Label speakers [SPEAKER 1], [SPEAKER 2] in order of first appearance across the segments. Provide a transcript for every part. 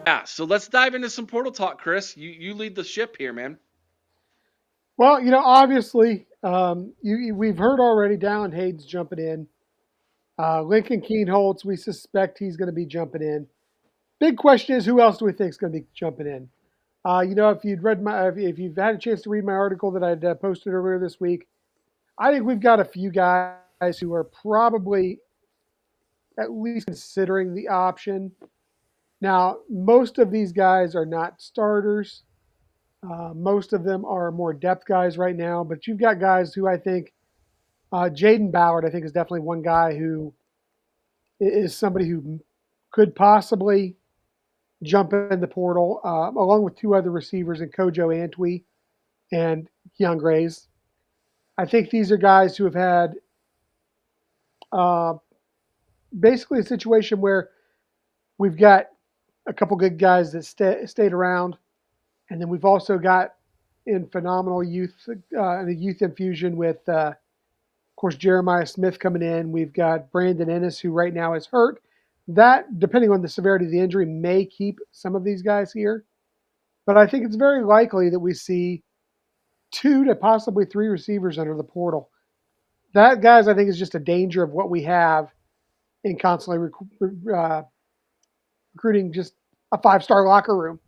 [SPEAKER 1] Yeah, so let's dive into some portal talk, Chris. You lead the ship here, man.
[SPEAKER 2] Well, obviously, we've heard already. Dallin Hayden's jumping in. Lincoln Keenholz, we suspect he's going to be jumping in. Big question is, who else do we think is going to be jumping in? If you'd read if you've had a chance to read my article that I'd posted earlier this week, I think we've got a few guys who are probably at least considering the option. Now, most of these guys are not starters. Most of them are more depth guys right now, but you've got guys who I think Jaden Ballard, I think, is definitely one guy who is somebody who could possibly jump in the portal, along with two other receivers in Kojo Antwi and Keon Grays. I think these are guys who have had uh, basically a situation where we've got a couple good guys that stayed around, and then we've also got in phenomenal youth and a youth infusion with, of course, Jeremiah Smith coming in. We've got Brandon Ennis, who right now is hurt. That, depending on the severity of the injury, may keep some of these guys here. But I think it's very likely that we see two to possibly three receivers under the portal. That, guys, I think is just a danger of what we have in constantly recruiting just a five-star locker room.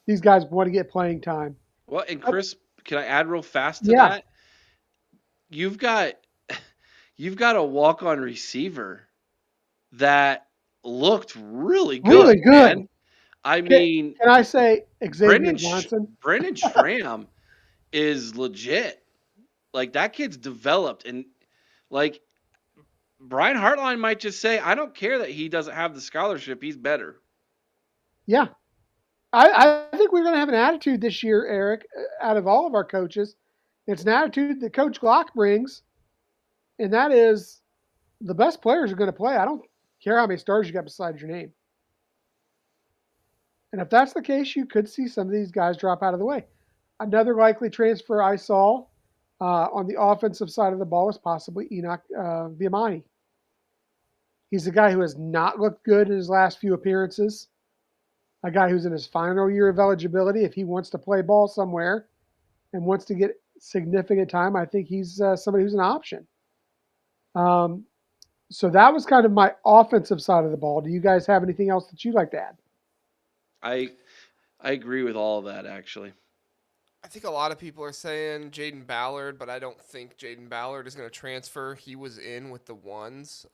[SPEAKER 2] These guys want to get playing time.
[SPEAKER 1] Well, and Chris, can I add real fast to
[SPEAKER 2] Yeah,
[SPEAKER 1] that? You've got you've got a walk-on receiver that looked really good,
[SPEAKER 2] really good.
[SPEAKER 1] man. I
[SPEAKER 2] Can,
[SPEAKER 1] mean,
[SPEAKER 2] can I say Xavier
[SPEAKER 1] Brendan
[SPEAKER 2] Johnson?
[SPEAKER 1] Brendan Schramm is legit. Like that kid's developed, and like Brian Hartline might just say, "I don't care that he doesn't have the scholarship. He's better."
[SPEAKER 2] Yeah, I think we're going to have an attitude this year, Eric, out of all of our coaches. It's an attitude that Coach Glock brings, and that is the best players are going to play. I don't care how many stars you got beside your name. And if that's the case, you could see some of these guys drop out of the way. Another likely transfer I saw on the offensive side of the ball is possibly Enoch Viamani. He's a guy who has not looked good in his last few appearances, a guy who's in his final year of eligibility. If he wants to play ball somewhere and wants to get significant time, I think he's somebody who's an option. Um, so that was kind of my offensive side of the ball. Do you guys have anything else that you'd like to add?
[SPEAKER 1] I I agree with all of that actually.
[SPEAKER 3] I think a lot of people are saying Jaden Ballard, but I don't think Jaden Ballard is going to transfer. He was in with the ones.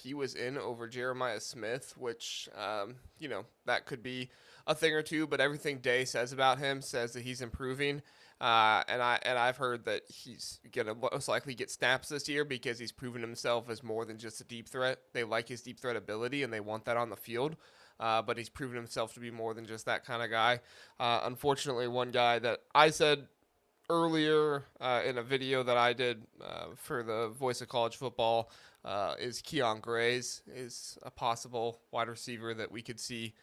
[SPEAKER 3] He was in over Jeremiah Smith, which, that could be a thing or two, but everything Day says about him says that he's improving. I've heard that he's gonna most likely get snaps this year because he's proven himself as more than just a deep threat. They like his deep threat ability and they want that on the field. But he's proven himself to be more than just that kind of guy. Unfortunately, one guy that I said earlier in a video that I did for the Voice of College Football is Keon Grays, is a possible wide receiver that we could see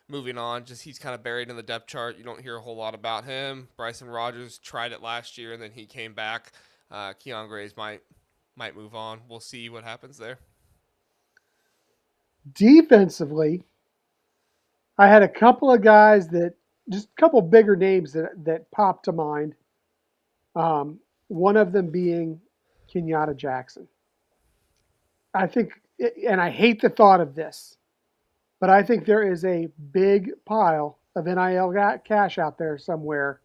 [SPEAKER 3] moving on. Just he's kind of buried in the depth chart. You don't hear a whole lot about him. Bryson Rogers tried it last year and then he came back. Keon Grays might move on. We'll see what happens there.
[SPEAKER 2] Defensively, I had a couple of guys that just a couple bigger names that popped to mind. One of them being Kenyatta Jackson. I think, and I hate the thought of this, but I think there is a big pile of NIL cash out there somewhere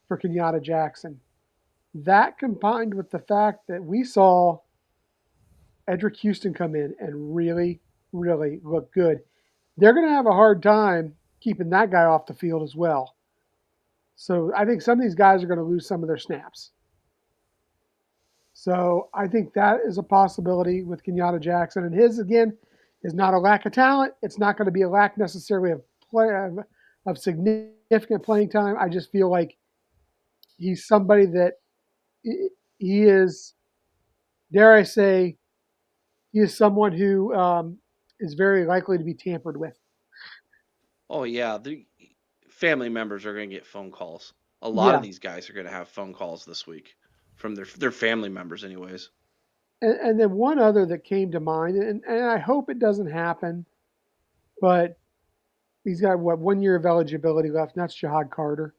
[SPEAKER 2] for Kenyatta Jackson. That combined with the fact that we saw Edric Houston come in and really, really look good, they're going to have a hard time keeping that guy off the field as well. So I think some of these guys are going to lose some of their snaps. So I think that is a possibility with Kenyatta Jackson. And his, again, is not a lack of talent. It's not going to be a lack necessarily of of significant playing time. I just feel like he's somebody that he is, dare I say, he is someone who is very likely to be tampered with.
[SPEAKER 1] Oh yeah, the family members are going to get phone calls. A lot of
[SPEAKER 2] Yeah.
[SPEAKER 1] these guys are going to have phone calls this week from their family members anyways.
[SPEAKER 2] And then one other that came to mind, and I hope it doesn't happen, but He's got what 1 year of eligibility left, and that's Jihad Carter.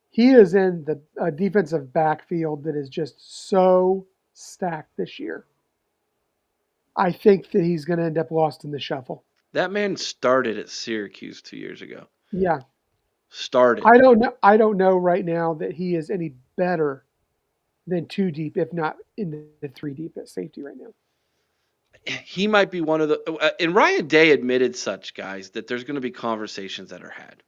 [SPEAKER 2] He is in the defensive backfield that is just so stacked this year. I think that he's going to end up lost in the shuffle.
[SPEAKER 1] That man started at Syracuse 2 years ago.
[SPEAKER 2] Yeah,
[SPEAKER 1] Started.
[SPEAKER 2] I don't know. I don't know right now that he is any better than two deep, if not in the three deep at safety right now.
[SPEAKER 1] He might be one of the. And Ryan Day admitted such guys that there's going to be conversations that are had.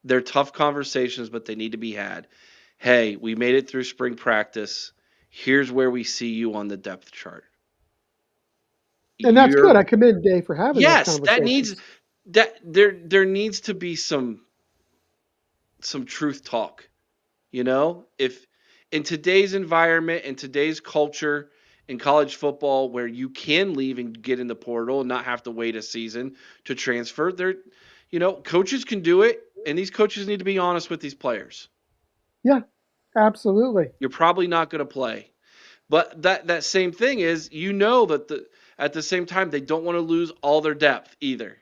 [SPEAKER 1] They're tough conversations, but they need to be had. Hey, we made it through spring practice. Here's where we see you on the depth chart.
[SPEAKER 2] And that's good.
[SPEAKER 1] You're
[SPEAKER 2] I commend Dave for having those
[SPEAKER 1] yes, that needs
[SPEAKER 2] conversations.
[SPEAKER 1] that there needs to be some truth talk. If in today's environment, in today's culture, in college football, where you can leave and get in the portal and not have to wait a season to transfer, coaches can do it, and these coaches need to be honest with these players.
[SPEAKER 2] Yeah, absolutely.
[SPEAKER 1] You're probably not going to play. But that same thing is, that at the same time they don't want to lose all their depth either.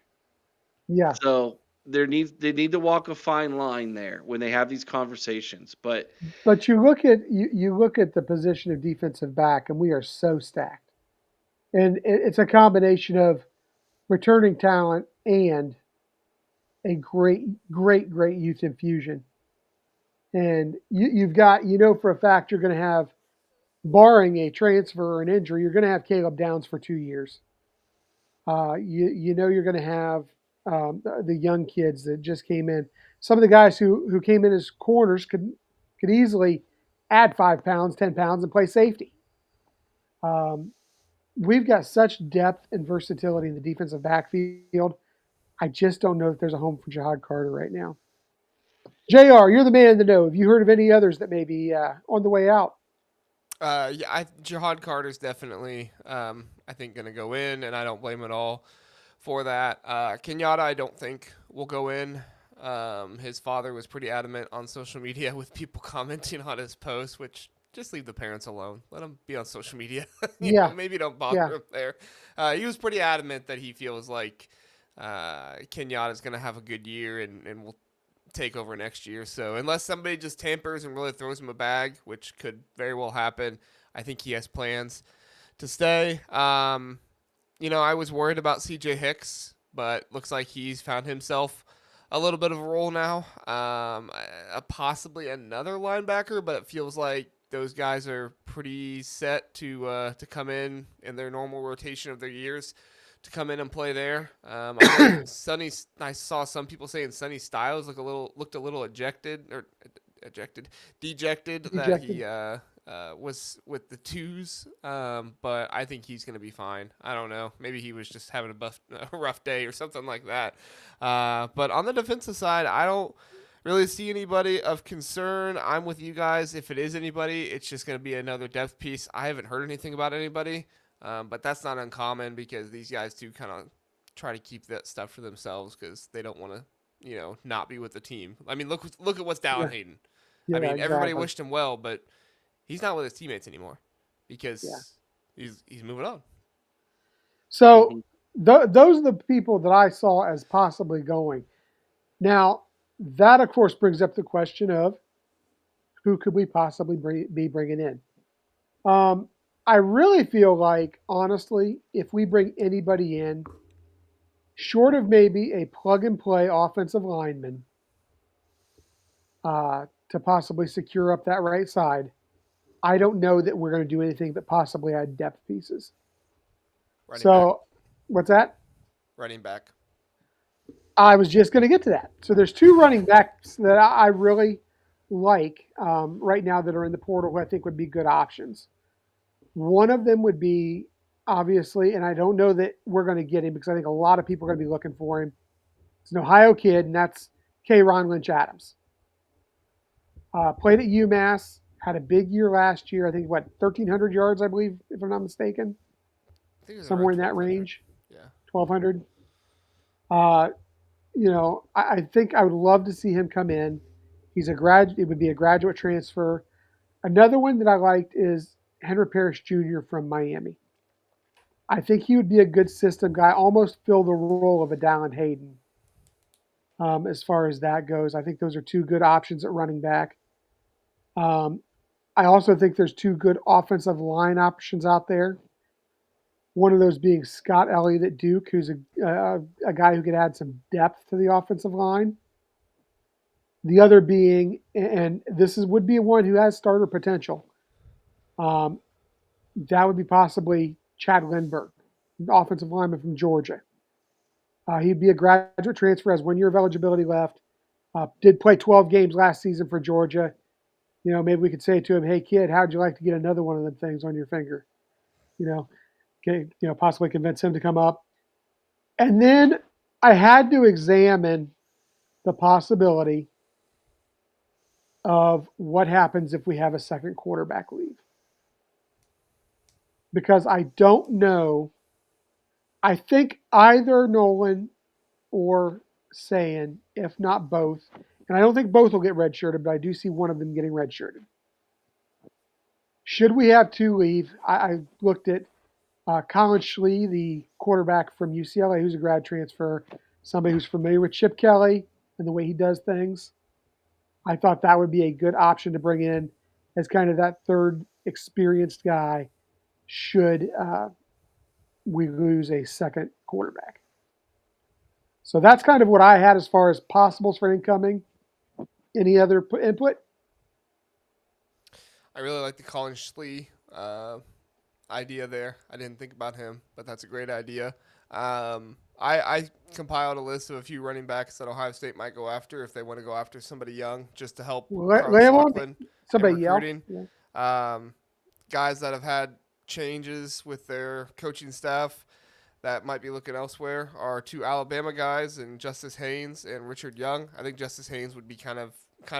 [SPEAKER 2] Yeah.
[SPEAKER 1] So they need to walk a fine line there when they have these conversations. But
[SPEAKER 2] But you look at the position of defensive back, and we are so stacked. And it's a combination of returning talent and a great youth infusion. And you've got, for a fact, you're going to have, barring a transfer or an injury, you're going to have Caleb Downs for 2 years. You're going to have the young kids that just came in. Some of the guys who came in as corners could easily add 5 pounds, 10 pounds, and play safety. Um, we've got such depth and versatility in the defensive backfield. I just don't know if there's a home for Jihad Carter right now. Jr., you're the man in the know. Have you heard of any others that may be on the way out?
[SPEAKER 3] Yeah, Jihad Carter's definitely, I think, going to go in, and I don't blame him at all for that. Kenyatta, I don't think will go in. His father was pretty adamant on social media with people commenting on his post, which just leave the parents alone. Let them be on social media.
[SPEAKER 2] Yeah,
[SPEAKER 3] Maybe don't bother
[SPEAKER 2] yeah,
[SPEAKER 3] him there. He was pretty adamant that he feels like Kenyatta is going to have a good year and will take over next year. So unless somebody just tampers and really throws him a bag, which could very well happen, I think he has plans to stay. I was worried about C.J. Hicks, but looks like he's found himself a little bit of a role now. Possibly another linebacker, but it feels like those guys are pretty set to come in their normal rotation of their years to come in and play there. I saw some people saying Sonny Styles looked a little dejected that
[SPEAKER 2] dejected.
[SPEAKER 3] he was with the twos. But I think he's going to be fine. I don't know. Maybe he was just having a rough day or something like that. But on the defensive side, I don't really see anybody of concern. I'm with you guys. If it is anybody, it's just going to be another depth piece. I haven't heard anything about anybody. But that's not uncommon because these guys do kind of try to keep that stuff for themselves because they don't want to, not be with the team. I mean, look at what's down
[SPEAKER 2] Yeah,
[SPEAKER 3] Hayden. I
[SPEAKER 2] yeah,
[SPEAKER 3] mean, everybody
[SPEAKER 2] exactly.
[SPEAKER 3] wished him well, but he's not with his teammates anymore
[SPEAKER 2] Yeah.
[SPEAKER 3] because he's moving on.
[SPEAKER 2] So
[SPEAKER 1] mhm.
[SPEAKER 2] those are the people that I saw as possibly going. Now, that of course brings up the question of who could we possibly be bringing in. Um, I really feel like, honestly, if we bring anybody in, short of maybe a plug and play offensive lineman to possibly secure up that right side, I don't know that we're going to do anything but possibly add depth pieces.
[SPEAKER 3] Running back,
[SPEAKER 2] So, what's that?
[SPEAKER 3] running back.
[SPEAKER 2] I was just going to get to that. So, there's two running backs that I really like right now that are in the portal who I think would be good options. One of them would be obviously, and I don't know that we're going to get him because I think a lot of people are going to be looking for him. It's an Ohio kid, and that's K. Ron Lynch Adams. Played at UMass, had a big year last year. I think, 1,300 yards, I believe, if I'm not mistaken,
[SPEAKER 3] I think it was around
[SPEAKER 2] somewhere in that
[SPEAKER 3] 1,200.
[SPEAKER 2] range,
[SPEAKER 3] Yeah.
[SPEAKER 2] 1,200. Uh, I think I would love to see him come in. It would be a graduate transfer. Another one that I liked is Henry Parrish Jr. from Miami. I think he would be a good system guy, almost fill the role of a Dallin Hayden as far as that goes. I think those are two good options at running back. Um, I also think there's two good offensive line options out there. One of those being Scott Elliott at Duke, who's a guy who could add some depth to the offensive line. The other being, and this is would be one who has starter potential. Um, that would be possibly Chad Lindbergh, offensive lineman from Georgia. He'd be a graduate transfer, has 1 year of eligibility left. Did play 12 games last season for Georgia. Maybe we could say to him, "Hey kid, how'd you like to get another one of them things on your finger?" You know, possibly convince him to come up. And then I had to examine the possibility of what happens if we have a second quarterback leave. Because I don't know. I think either Nolan or Sayin, if not both, and I don't think both will get redshirted, but I do see one of them getting redshirted. Should we have two leave? I looked at Colin Schlee, the quarterback from UCLA, who's a grad transfer, somebody who's familiar with Chip Kelly and the way he does things. I thought that would be a good option to bring in as kind of that third experienced guy should we lose a second quarterback. So that's kind of what I had as far as possibles for incoming. Any other input?
[SPEAKER 3] I really like the Colin Schlee idea there. I didn't think about him, but that's a great idea. I compiled a list of a few running backs that Ohio State might go after if they want to go after somebody young, just to help
[SPEAKER 2] Lay
[SPEAKER 3] Carlos
[SPEAKER 2] them on.
[SPEAKER 3] Loughlin in
[SPEAKER 2] Somebody yell.
[SPEAKER 3] recruiting. Guys that have had changes with their coaching staff that might be looking elsewhere are two Alabama guys, and Justice Haynes and Richard Young. I think Justice Haynes would be kind of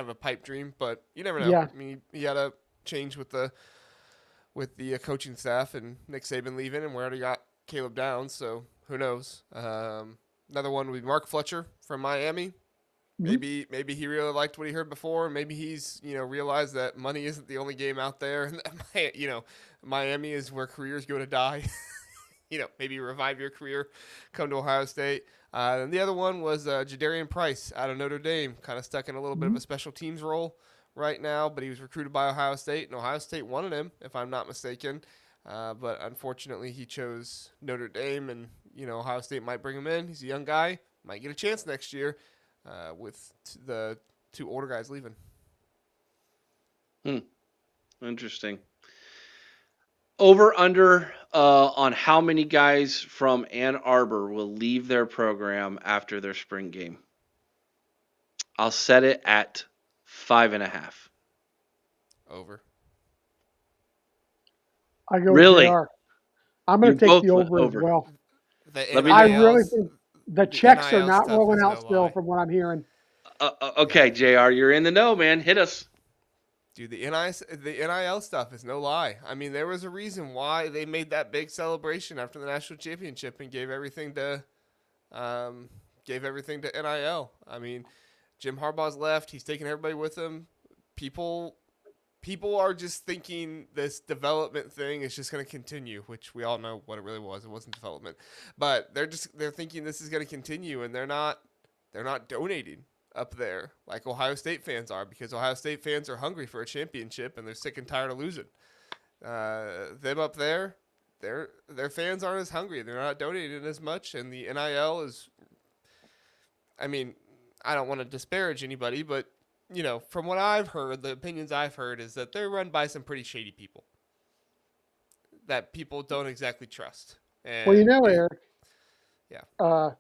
[SPEAKER 3] a pipe dream, but you never know.
[SPEAKER 2] Yeah.
[SPEAKER 3] I mean, he had a change with the coaching staff and Nick Saban leaving, and we already got Caleb Downs, so who knows? Another one would be Mark Fletcher from Miami. Maybe he really liked what he heard before. Maybe he's realized that money isn't the only game out there, and that, Miami is where careers go to die. Maybe revive your career, come to Ohio State. And the other one was Jadarian Price out of Notre Dame, kind of stuck in a little bit of a special teams role right now, but he was recruited by Ohio State, and Ohio State wanted him, if I'm not mistaken. But unfortunately, he chose Notre Dame, and Ohio State might bring him in. He's a young guy, might get a chance next year with the two older guys leaving.
[SPEAKER 1] Interesting. Over under on how many guys from Ann Arbor will leave their program after their spring game. I'll set it at 5.5.
[SPEAKER 3] Over.
[SPEAKER 2] I go
[SPEAKER 1] Really?
[SPEAKER 2] with JR. I'm going
[SPEAKER 1] You
[SPEAKER 2] to take
[SPEAKER 1] both
[SPEAKER 2] the
[SPEAKER 1] went
[SPEAKER 2] over as
[SPEAKER 1] over.
[SPEAKER 2] well.
[SPEAKER 3] The
[SPEAKER 2] I
[SPEAKER 3] NIL
[SPEAKER 2] really think the checks are
[SPEAKER 3] NIL
[SPEAKER 2] not
[SPEAKER 3] stuff
[SPEAKER 2] rolling
[SPEAKER 3] is
[SPEAKER 2] out
[SPEAKER 3] no
[SPEAKER 2] still
[SPEAKER 3] lie.
[SPEAKER 2] from what I'm hearing.
[SPEAKER 1] Okay, JR, you're in the know, man. Hit us.
[SPEAKER 3] Dude, the NIL stuff is no lie. I mean, there was a reason why they made that big celebration after the national championship and gave everything to NIL. I mean, Jim Harbaugh's left. He's taking everybody with him. People are just thinking this development thing is just going to continue, which we all know what it really was. It wasn't development, but they're thinking this is going to continue, and they're not donating up there like Ohio State fans are, because Ohio State fans are hungry for a championship and they're sick and tired of losing. Them up there, their fans aren't as hungry. They're not donating as much, and the NIL is. I mean, I don't want to disparage anybody, but from what I've heard, the opinions I've heard is that they're run by some pretty shady people that people don't exactly trust. And
[SPEAKER 2] Well, Eric.
[SPEAKER 3] Yeah.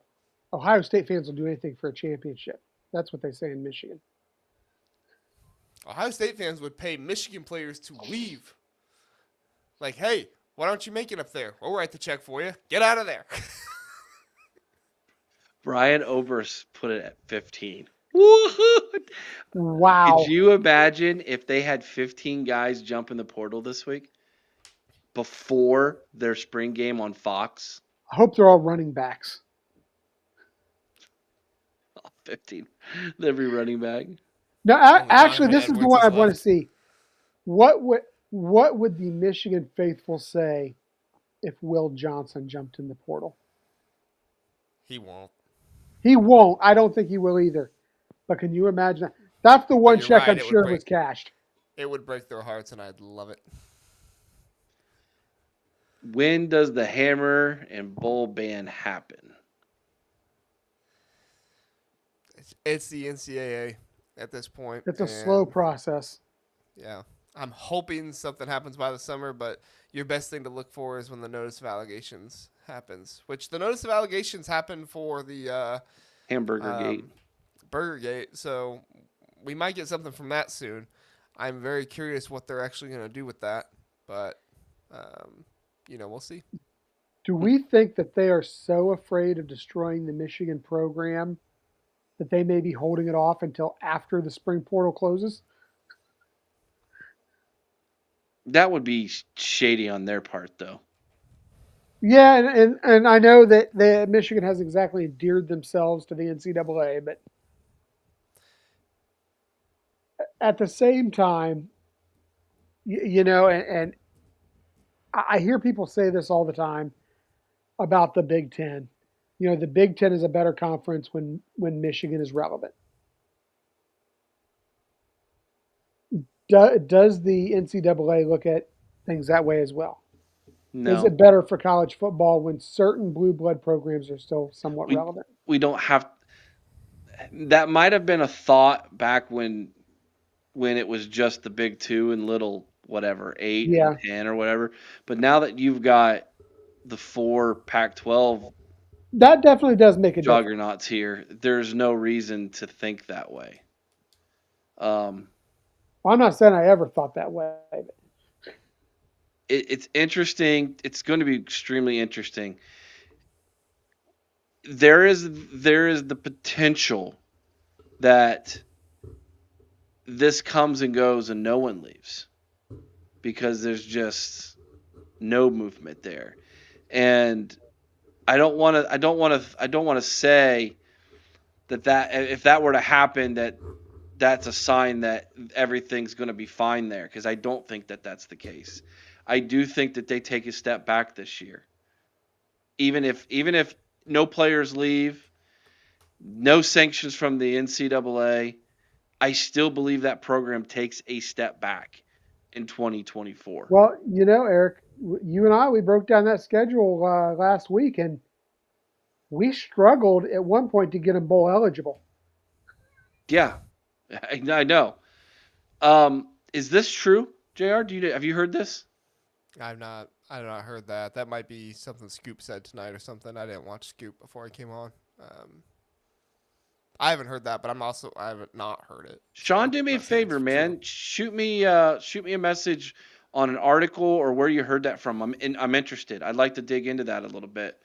[SPEAKER 2] Ohio State fans will do anything for a championship. That's what they say in Michigan.
[SPEAKER 3] Ohio State fans would pay Michigan players to leave. Like, hey, why don't you make it up there? We'll write the check for you. Get out of there.
[SPEAKER 1] Brian Oberst put it at 15. Woohoo!
[SPEAKER 2] Wow.
[SPEAKER 1] Could you imagine if they had 15 guys jump in the portal this week before their spring game on Fox?
[SPEAKER 2] I hope they're all running backs.
[SPEAKER 1] 15. Every running back.
[SPEAKER 2] No, actually, this is the one I want to
[SPEAKER 3] left.
[SPEAKER 2] see. What would the Michigan faithful say if Will Johnson jumped in the portal.
[SPEAKER 3] He won't.
[SPEAKER 2] He won't. I don't think he will either. But can you imagine that? That's the
[SPEAKER 3] But
[SPEAKER 2] one
[SPEAKER 3] you're
[SPEAKER 2] check
[SPEAKER 3] right.
[SPEAKER 2] I'm sure was cashed.
[SPEAKER 3] It would break their hearts, and I'd love it.
[SPEAKER 1] When does the hammer and bowl ban happen?
[SPEAKER 3] It's the NCAA at this point,
[SPEAKER 2] It's a slow
[SPEAKER 3] and
[SPEAKER 2] process.
[SPEAKER 3] yeah, I'm hoping something happens by the summer. But your best thing to look for is when the notice of allegations happens. Which the notice of allegations happened for the
[SPEAKER 1] Hamburger Gate.
[SPEAKER 3] um, Burgergate, so we might get something from that soon. I'm very curious what they're actually going to do with that, but um, we'll see.
[SPEAKER 2] Do we think that they are so afraid of destroying the Michigan program that they may be holding it off until after the spring portal closes?
[SPEAKER 1] That would be shady on their part, though.
[SPEAKER 2] Yeah, and I know that Michigan has exactly endeared themselves to the NCAA, but at the same time, and I hear people say this all the time about the Big Ten. The Big Ten is a better conference when Michigan is relevant. Does the NCAA look at things that way as well? Is
[SPEAKER 1] No,
[SPEAKER 2] it better for college football when certain blue blood programs are still somewhat
[SPEAKER 1] we
[SPEAKER 2] relevant?
[SPEAKER 1] we don't have. That might have been a thought back when it was just the big two and little whatever 8 and
[SPEAKER 2] Yeah,
[SPEAKER 1] 10 or whatever. But now that you've got the four Pac-12
[SPEAKER 2] that definitely does make a difference.
[SPEAKER 1] juggernauts here, there's no reason to think that way. Um,
[SPEAKER 2] Well, I'm not saying I ever thought that way. But
[SPEAKER 1] it's interesting. It's going to be extremely interesting. There is the potential that this comes and goes and no one leaves because there's just no movement there. And I don't want to say that if that were to happen that's a sign that everything's going to be fine there because I don't think that that's the case. I do think that they take a step back this year. Even if no players leave, no sanctions from the NCAA, I still believe that program takes a step back in 2024.
[SPEAKER 2] well, Eric, you and I we broke down that schedule last week, and we struggled at one point to get them bowl eligible.
[SPEAKER 1] Yeah, I know. Is this true, Jr? Have you heard this?
[SPEAKER 3] I've not heard that. That might be something Scoop said tonight or something. I didn't watch Scoop before I came on. I haven't heard that, but I haven't not heard it. So
[SPEAKER 1] Sean,
[SPEAKER 3] I'm
[SPEAKER 1] do me a
[SPEAKER 3] not saying it's
[SPEAKER 1] favor,
[SPEAKER 3] true.
[SPEAKER 1] man. Shoot me a message on an article or where you heard that from. I'm interested. I'd like to dig into that a little bit.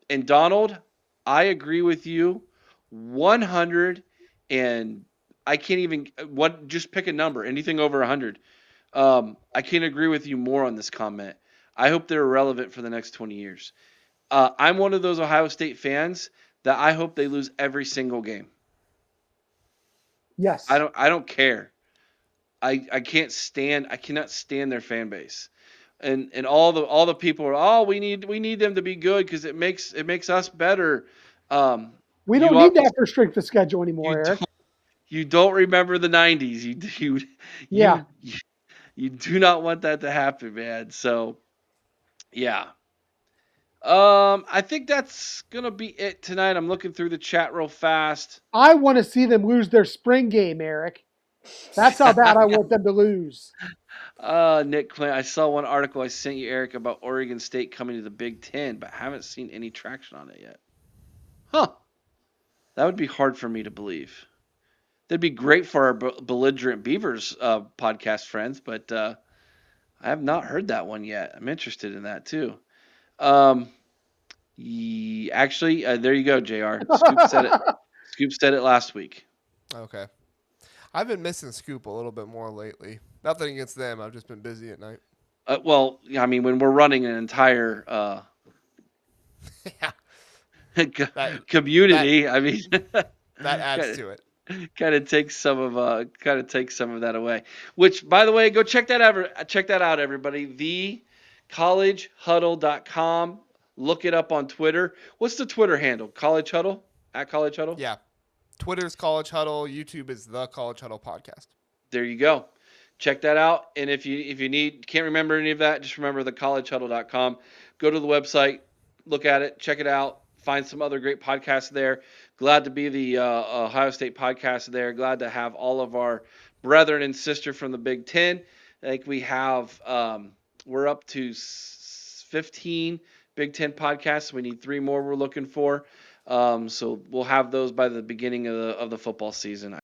[SPEAKER 1] And Donald, I agree with you 100 and I can't even what just pick a number, anything over 100. I can't agree with you more on this comment. I hope they're relevant for the next 20 years. I'm one of those Ohio State fans that I hope they lose every single game. I
[SPEAKER 2] Yes,
[SPEAKER 1] don't I don't care. I cannot stand their fan base. And all the people are, oh, we need them to be good because it makes us better. Um,
[SPEAKER 2] we don't
[SPEAKER 1] you
[SPEAKER 2] need
[SPEAKER 1] obviously
[SPEAKER 2] that for strength of schedule
[SPEAKER 1] you
[SPEAKER 2] anymore, Eric.
[SPEAKER 1] don't you don't remember the 90s.
[SPEAKER 2] Yeah,
[SPEAKER 1] You you do not want that to happen, man. So yeah. I think that's gonna be it tonight. I'm looking through the chat real fast.
[SPEAKER 2] I want to see them lose their spring game, Eric. That's how bad I want them to lose.
[SPEAKER 1] Nick Clint, I saw one article I sent you, Eric, about Oregon State coming to the Big Ten, but haven't seen any traction on it yet. Huh. That would be hard for me to believe. That'd be great for our belligerent Beavers podcast friends, but I have not heard that one yet. I'm interested in that too. Um, actually, there you go, Jr. Scoop said it. Scoop said it last week.
[SPEAKER 3] Okay. I've been missing Scoop a little bit more lately. Nothing against them. I've just been busy at night.
[SPEAKER 1] Well, I mean, when we're running an entire
[SPEAKER 3] Yeah. That that
[SPEAKER 1] community, I mean,
[SPEAKER 3] that adds
[SPEAKER 1] kind
[SPEAKER 3] to it.
[SPEAKER 1] kind of takes some of that away. Which, by the way, go check that out, everybody. The collegehuddle.com. Look it up on Twitter. What's the Twitter handle? College Huddle? At College Huddle?
[SPEAKER 3] Yeah. Twitter's College Huddle. YouTube is the College Huddle podcast.
[SPEAKER 1] There you go. Check that out. And if you can't remember any of that, just remember the collegehuddle.com. Go to the website, look at it, check it out, find some other great podcasts there. Glad to be the Ohio State podcast there. Glad to have all of our brethren and sister from the Big Ten. Like we have, we're up to 15 Big Ten podcasts. We need 3 more we're looking for. So we'll have those by the beginning of the football season.